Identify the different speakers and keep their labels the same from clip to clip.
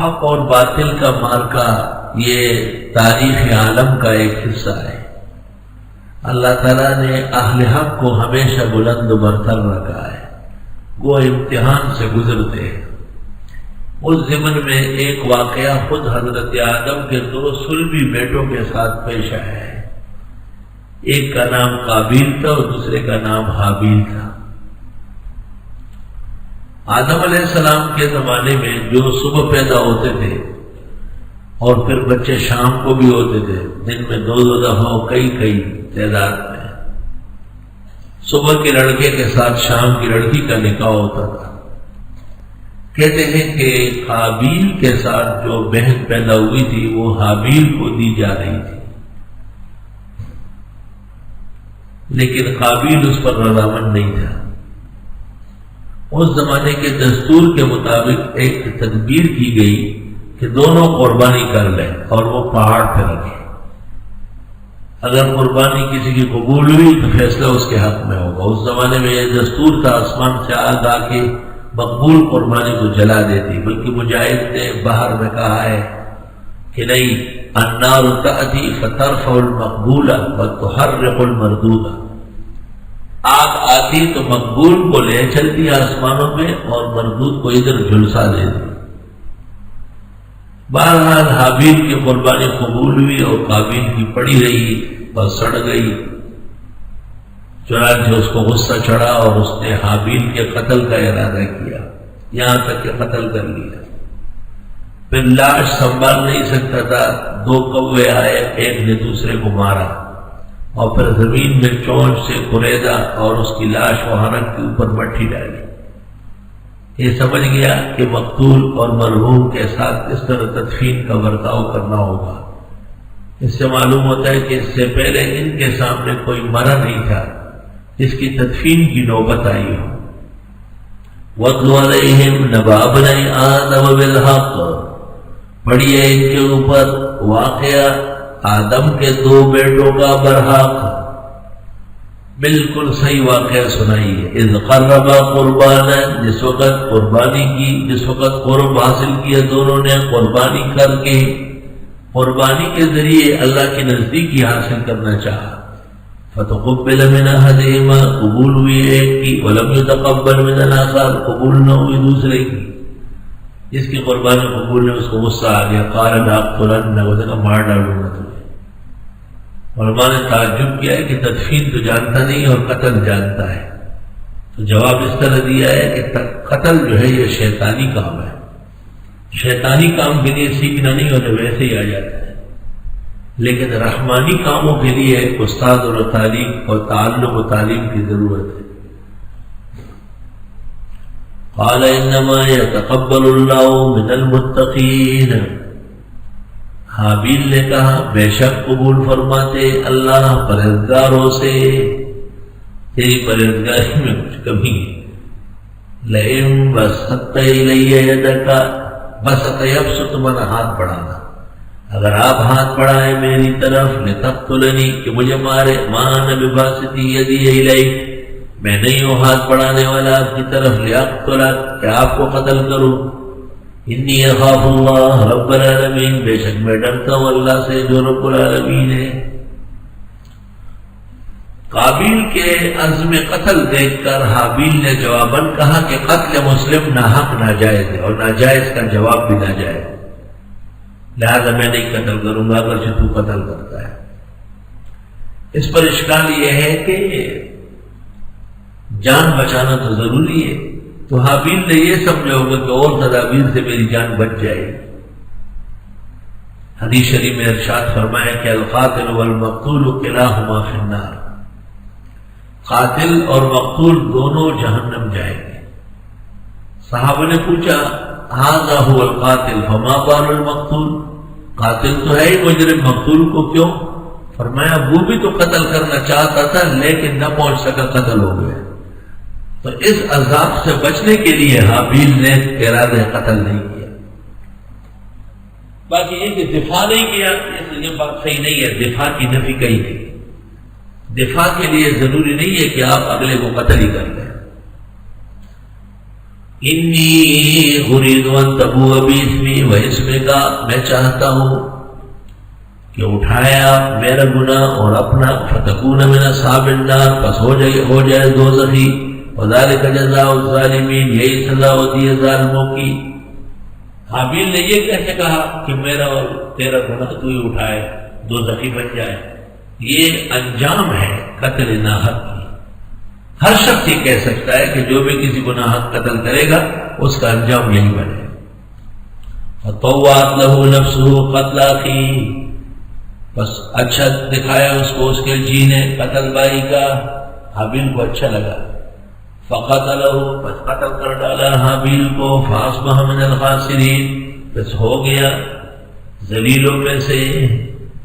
Speaker 1: حق اور باطل کا مارکا یہ تاریخ عالم کا ایک حصہ ہے۔ اللہ تعالیٰ نے اہل حق کو ہمیشہ بلند و برتر رکھا ہے، وہ امتحان سے گزرتے ہیں۔ اس ضمن میں ایک واقعہ خود حضرت آدم کے 2 صلبی بیٹوں کے ساتھ پیش آیا ہے۔ ایک کا نام قابیل تھا اور دوسرے کا نام حابیل تھا۔ آدم علیہ السلام کے زمانے میں جو صبح پیدا ہوتے تھے اور پھر بچے شام کو بھی ہوتے تھے، دن میں 2 دفعہ کئی تعداد میں، صبح کے لڑکے کے ساتھ شام کی لڑکی کا نکاح ہوتا تھا۔ کہتے ہیں کہ قابیل کے ساتھ جو بہن پیدا ہوئی تھی وہ حابیل کو دی جا رہی تھی، لیکن قابیل اس پر رضامند نہیں تھا۔ اس زمانے کے دستور کے مطابق ایک تدبیر کی گئی کہ دونوں قربانی کر لیں اور وہ پہاڑ پہ رکھیں۔ اگر قربانی کسی کی قبول ہوئی تو فیصلہ اس کے حق میں ہوگا۔ اس زمانے میں یہ دستور تھا، آسمان سے آگ آ کے مقبول قربانی کو جلا دیتی، بلکہ مجاہد نے باہر میں کہا ہے کہ نہیں، النار تأتی فترفع المقبول وتحرق المردود، آگ آتی تو مقبول کو لے چلتی آسمانوں میں اور مردود کو ادھر جھلسا دیتی۔ بہرحال حابیل کی قربانی قبول ہوئی اور قابیل کی پڑی رہی اور سڑ گئی۔ چنانچہ اس کو غصہ چڑھا اور اس نے حابیل کے قتل کا ارادہ کیا، یہاں تک کہ قتل کر لیا۔ پھر لاش سنبھال نہیں سکتا تھا، 2 کوے آئے، ایک نے دوسرے کو مارا اور پھر زمین میں چونچ سے کریدا اور اس کی لاش وہاں رکھ کے اوپر مٹی ڈالی۔ یہ سمجھ گیا کہ مقتول اور مرحوم کے ساتھ اس طرح تدفین کا برتاؤ کرنا ہوگا۔ اس سے معلوم ہوتا ہے کہ اس سے پہلے ان کے سامنے کوئی مرا نہیں تھا جس کی تدفین کی نوبت آئی ہو۔ وَاتْلُ عَلَيْهِمْ نَبَأَ ابْنَيْ آدَمَ بِالْحَقِّ، پڑھیے ان کے اوپر واقعہ آدم کے 2 بیٹوں کا برحق، بالکل صحیح واقعہ سنائیے۔ اذ قربا قربانا، جس وقت قربانی کی، جس وقت قرب حاصل کیا دونوں نے قربانی کر کے، قربانی کے ذریعے اللہ کی نزدیکی حاصل کرنا چاہا۔ فتقبل من احدهما، قبول ہوئی ایک کی، ولم يتقبل من الاخر، قبول نہ ہوئی دوسرے کی۔ جس کی قربانی قبول نے اس کو غصہ آ گیا، قال لاقتلنک، اس نے مار ڈالوں گا تجھے۔ علماء نے تعجب کیا ہے کہ تدفین تو جانتا نہیں اور قتل جانتا ہے، تو جواب اس طرح دیا ہے کہ قتل جو ہے یہ شیطانی کام ہے، شیطانی کام کے لیے سیکھنا نہیں ہوتا، ویسے ہی آ جاتا ہے، لیکن رحمانی کاموں کے لیے استاد اور تعلیم اور تعلم و تعلیم کی ضرورت ہے۔ قال انما يتقبل الله من المتقین، حابیل نے کہا بے شک قبول فرماتے اللہ پرہیزگاروں سے، تیری پرہیزگاری میں کچھ کمی ہے۔ لئن بسطت الی یدک، بسط یبسط من ہاتھ بڑھانا، اگر آپ ہاتھ بڑھائیں میری طرف، لتقتلنی کہ مجھے مارے، ما انا بباسط یدی الیک، میں نہیں ہوں ہاتھ بڑھانے والا آپ کی طرف، لیقتلک کہ آپ کو قتل کروں، انی اخاف اللہ رب العالمین، بے شک میں ڈرتا ہوں اللہ سے جو رب العالمین ہے۔ قابیل کے عزم قتل دیکھ کر حابیل نے جواباً کہا کہ قتل مسلم ناحق ناجائز ہے اور ناجائز کا جواب بھی ناجائز ہے، لہذا میں نہیں قتل کروں گا اگرچہ تو قتل کرتا ہے۔ اس پر اشکال یہ ہے کہ جان بچانا تو ضروری ہے، تو حابیل نے یہ سمجھا ہوگا کہ اور تدابیر سے میری جان بچ جائے۔ حدیث شریف میں ارشاد فرمایا کہ القاتل والمقتول کلاہما فی النار، قاتل اور مقتول دونوں جہنم جائیں گے۔ صحابہ نے پوچھا ھذا هو القاتل فما بال المقتول، قاتل تو ہے ہی مجرم، مقتول کو کیوں؟ فرمایا وہ بھی تو قتل کرنا چاہتا تھا لیکن نہ پہنچ سکا، قتل ہو گیا۔ تو اس عذاب سے بچنے کے لیے حابیل نے ارادہ قتل نہیں کیا۔ باقی یہ کہ دفاع نہیں کیا، یہ بات صحیح نہیں ہے، دفاع کی نفی کہی تھی۔ دفاع کے لیے ضروری نہیں ہے کہ آپ اگلے کو قتل ہی کر لیں۔ انی اريد ان تبوء باسمی و اسمک، میں چاہتا ہوں کہ اٹھایا میرا گناہ اور اپنا، فتکون من اصحاب النار، پس ہو جائے دوزخی، وذالک جزاء الظالمین، یہی سزا ہوتی ہے ظالموں کی۔ حابیل نے یہ کیسے کہا کہ میرا اور تیرا گناہ تو ہی اٹھائے، دوزخی بن جائے؟ یہ انجام ہے قتل ناحق کی۔ ہر شخص یہ کہہ سکتا ہے کہ جو بھی کسی کو ناحق قتل کرے گا اس کا انجام یہی بنے۔ فطوعت له نفسه قتل اخیہ، بس اچھا دکھایا اس کو اس کے جی نے قتل بھائی کا، حابیل کو اچھا لگا۔ فقتلہ، بس قتل کر ڈالا حابیل کو۔ فاصبح من الخاسرین، بس ہو گیا ذلیلوں میں سے،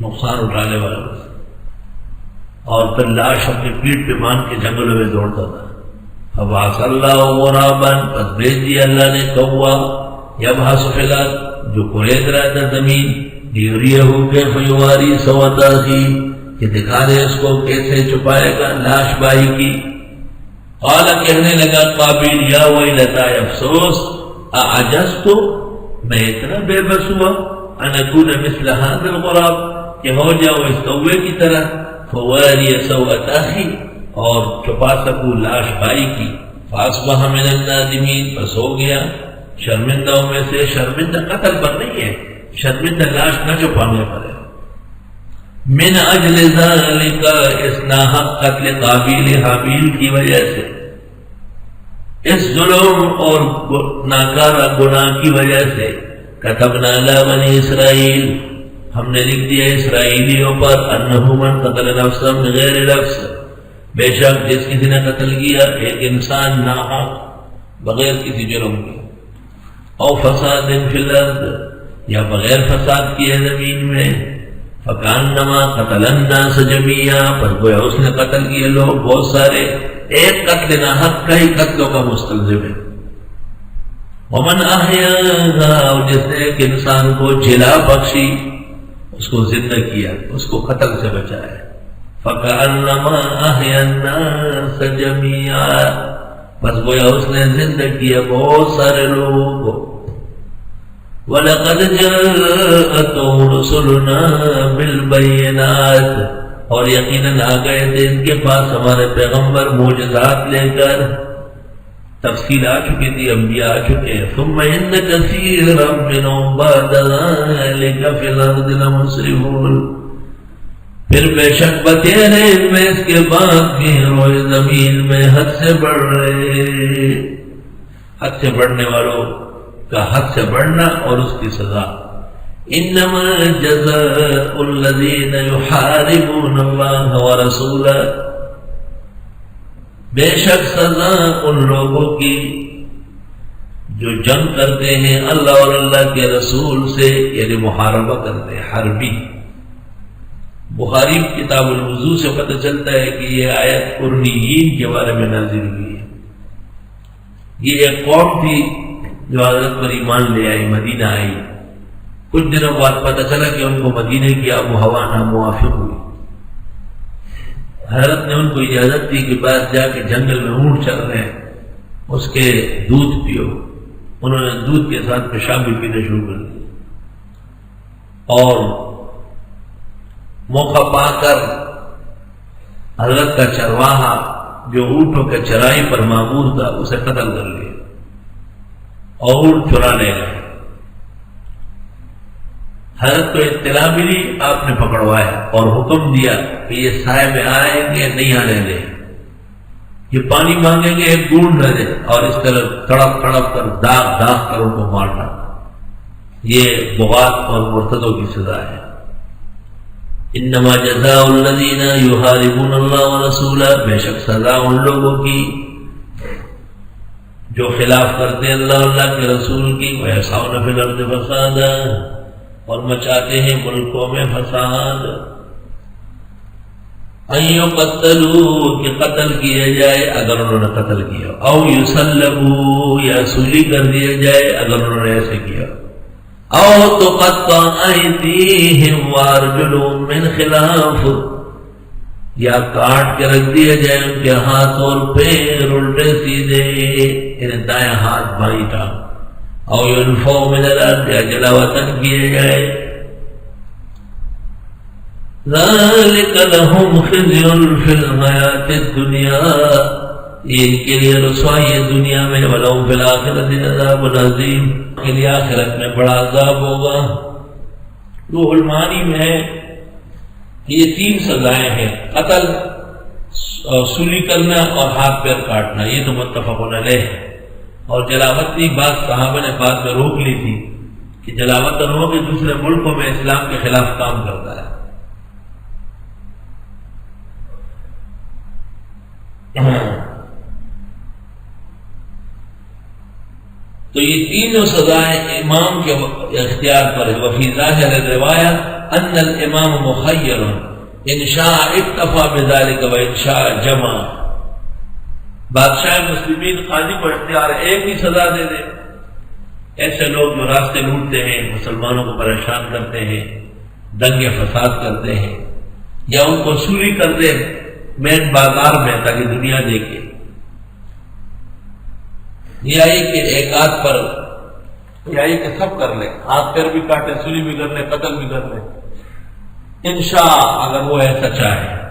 Speaker 1: نقصان اٹھانے والوں سے۔ اور پھر لاش اپنی پیٹھ پہ مان کے جنگلوں میں دوڑتا تھا۔ فبعث اللہ غرابا، بس بھیج دیا اللہ نے کوا، یبحث فی الارض، جو کھید رہا تھا زمین، لیریہ کیف یواری سوءۃ اخیہ، کہ دکھا دے اس کو کیسے چھپائے گا لاش بھائی کی۔ قال، کہنے لگا قابیل، یا ویلتا، افسوس، اعجزت، میں اتنا بے بس ہوا، ان اکون مثل هذا الغراب، کہ ہو جاؤ اس کوے کی طرح، فواری سوءۃ اخی، اور چھپا سکوں لاش بھائی کی۔ فاصبح من النادمین، بس ہو گیا شرمندوں میں سے۔ شرمندہ قتل پر نہیں ہے، شرمندہ لاش نہ چھپانے پر ہے۔ من اجل ذالک، اس ناحق قتل قابیل حابیل کی وجہ سے، اس ظلم اور ناکارہ گناہ کی وجہ سے، کتبنا علی بنی اسرائیل، ہم نے لکھ دیا اسرائیلیوں پر، انہ من قتل نفسا بغیر نفس، بے شک جس کسی نے قتل کیا ایک انسان ناحق بغیر کسی جرم کے، او فساد فی الارض، یا بغیر فساد کیے زمین میں، فکانما قتل الناس جميعا، پر گویا اس نے قتل کیے لوگ بہت سارے، ایک قتل ناحق کئی قتلوں کا مستلزم ہے۔ ومن احیاها، اور جس نے ایک انسان کو جلا بخشی، اس کو زندہ کیا، اس کو قتل سے بچایا، فکانما احیا الناس جميعا، بس گویا اس نے زندہ کیا بہت سارے لوگوں کو۔ وَلَقَدْ جَاءَتْهُمْ رُسُلُنَا بِالْبَيِّنَاتِ، اور یقیناً آ گئے تھے ان کے پاس ہمارے پیغمبر معجزات لے کر، تفصیل آ چکی تھی، انبیاء آ چکے ہیں۔ ثُمَّ إِنَّ كَثِيرًا مِّنْهُمْ بَعْدَ ذَلِكَ فِي الْأَرْضِ لَمُسْرِفُونَ، پھر بے شک بتیرے ان میں اس کے بعد بھی روئے زمین میں حد سے بڑھ رہے، حد سے بڑھنے والوں کا حد سے بڑھنا اور اس کی سزا۔ انما جزاء الذین یحاربون اللہ ورسولہ، بے شک سزا ان لوگوں کی جو جنگ کرتے ہیں اللہ اور اللہ کے رسول سے، یعنی محاربہ کرتے ہیں، حربی۔ بخاری کتاب الوضو سے پتہ چلتا ہے کہ یہ آیت قرنیین کے بارے میں نازل ہوئی ہے۔ یہ ایک قوم تھی جو حضرت پر ایمان لے آئی، مدینہ آئی، کچھ دنوں بعد پتہ چلا کہ ان کو مدینے کی آب و ہوا ناموافق ہوئی۔ حضرت نے ان کو اجازت دی کہ بعد جا کے جنگل میں اونٹ چل رہے ہیں، اس کے دودھ پیو۔ انہوں نے دودھ کے ساتھ پیشاب بھی پینا شروع کر دیا، اور موقع پا کر حضرت کا چرواہا جو اونٹوں کے چرائی پر معمور تھا اسے قتل کر لیا اور اونٹ چرا لے گئے۔ حضرت کو اطلاع ملی، آپ نے پکڑوایا اور حکم دیا کہ یہ سائے میں آئیں گے نہیں آنے دیں، یہ پانی مانگیں گے ایک بوند نہ دیں، اور اس طرح تڑپ تڑپ کر داغ داغ کر ان کو مارنا۔ یہ بغات اور مرتدوں کی سزا ہے۔ انما جزاء الذین یحاربون اللہ ورسولہ، بے شک سزا ان لوگوں کی جو خلاف کرتے ہیں اللہ اللہ کے رسول کی، ویسعون فی الارض فسادا، اور مچاتے ہیں ملکوں میں فساد، ان یقتلوا، کہ قتل کیے جائے اگر انہوں نے قتل کیا، او یسلبوا، یا سولی کر دیے جائے اگر انہوں نے ایسے کیا، او تقطع ایدیہم وارجلہم من خلاف، یا کاٹ کے رکھ دیے جائے ان کے ہاتھ اور پیر الٹے سیدھے۔ انہیں دائیں ہاتھ بائیں ٹانگ، او ينفو من الارض، یا جلا وطن کیے جائے. ذالک لہم خزی فی الحیات الدنیا، یہ ان کے لیے رسوائی ہے دنیا میں، ولہم فی الآخرۃ عذاب عظیم، کے لیے آخرت میں بڑا عذاب ہوگا. روح المعانی میں ہے کہ یہ 3 سزائیں ہیں: قتل، سولی کرنا اور ہاتھ پیر کاٹنا. یہ تو متفق علیہ ہے. اور جلاوطنی بعض صحابہ نے بعد میں روک لی تھی کہ جلاوطن ہو کہ دوسرے ملکوں میں اسلام کے خلاف کام کرتا ہے. تو یہ تینوں سزائیں امام کے اختیار پر ہے. وفی ظاہر روایت ان الامام مخیر ان شاء اکتفا بذلک و ان شاء جمع. بادشاہ مسلمین قاضی کو اختیار ایک ہی سزا دے دے. ایسے لوگ جو راستے لوٹتے ہیں، مسلمانوں کو پریشان کرتے ہیں، دنگے فساد کرتے ہیں، یا ان کو سولی کر دے مین بازار میں تاکہ دنیا دیکھے. یہ آئی کہ ایک ہاتھ پر، یہ آئی کہ سب کر لیں، ہاتھ پیر بھی کاٹے، سولی بھی کر لیں، قتل بھی کر لیں انشاء، اگر وہ ایسا چاہے.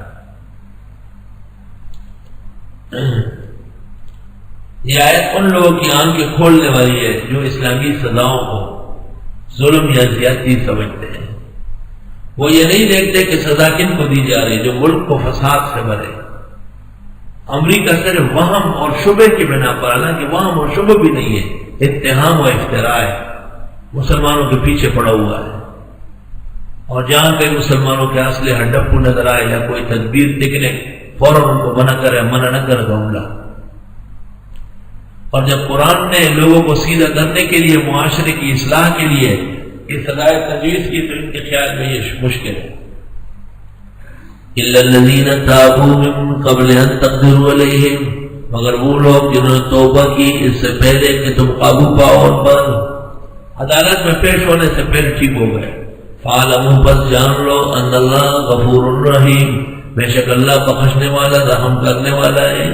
Speaker 1: یہ آیت ان لوگوں کی آنکھیں کھولنے والی ہے جو اسلامی سزاؤں کو ظلم یا زیادتی سمجھتے ہیں. وہ یہ نہیں دیکھتے کہ سزا کن کو دی جا رہی، جو ملک کو فساد سے بھرے. امریکہ صرف وہم اور شبہ کی بنا پر، حالانکہ وہم اور شبہ بھی نہیں ہے، اتہام و افتراء ہے، مسلمانوں کے پیچھے پڑا ہوا ہے. اور جہاں کہیں مسلمانوں کے اسلحے ڈپو نظر آئے یا کوئی تدبیر نکلے، فوراً ان کو منع نہ کرے گا حملہ. اور جب قرآن نے لوگوں کو سیدھا کرنے کے لیے، معاشرے کی اصلاح کے لیے یہ سزائے تجویز کی، تو ان کے خیال میں یہ مشکل ہے. الا الذين تابوا من قبل ان تقدروا عليهم، مگر وہ لوگ جنہوں نے توبہ کی اس سے پہلے کہ تم قابو پاؤ ان پر، عدالت میں پیش ہونے سے پہلے ٹھیک ہو گئے. فاعلموا، بس جان لو، ان اللہ غفور رحیم، بے شک اللہ بخشنے والا، رحم کرنے والا ہے.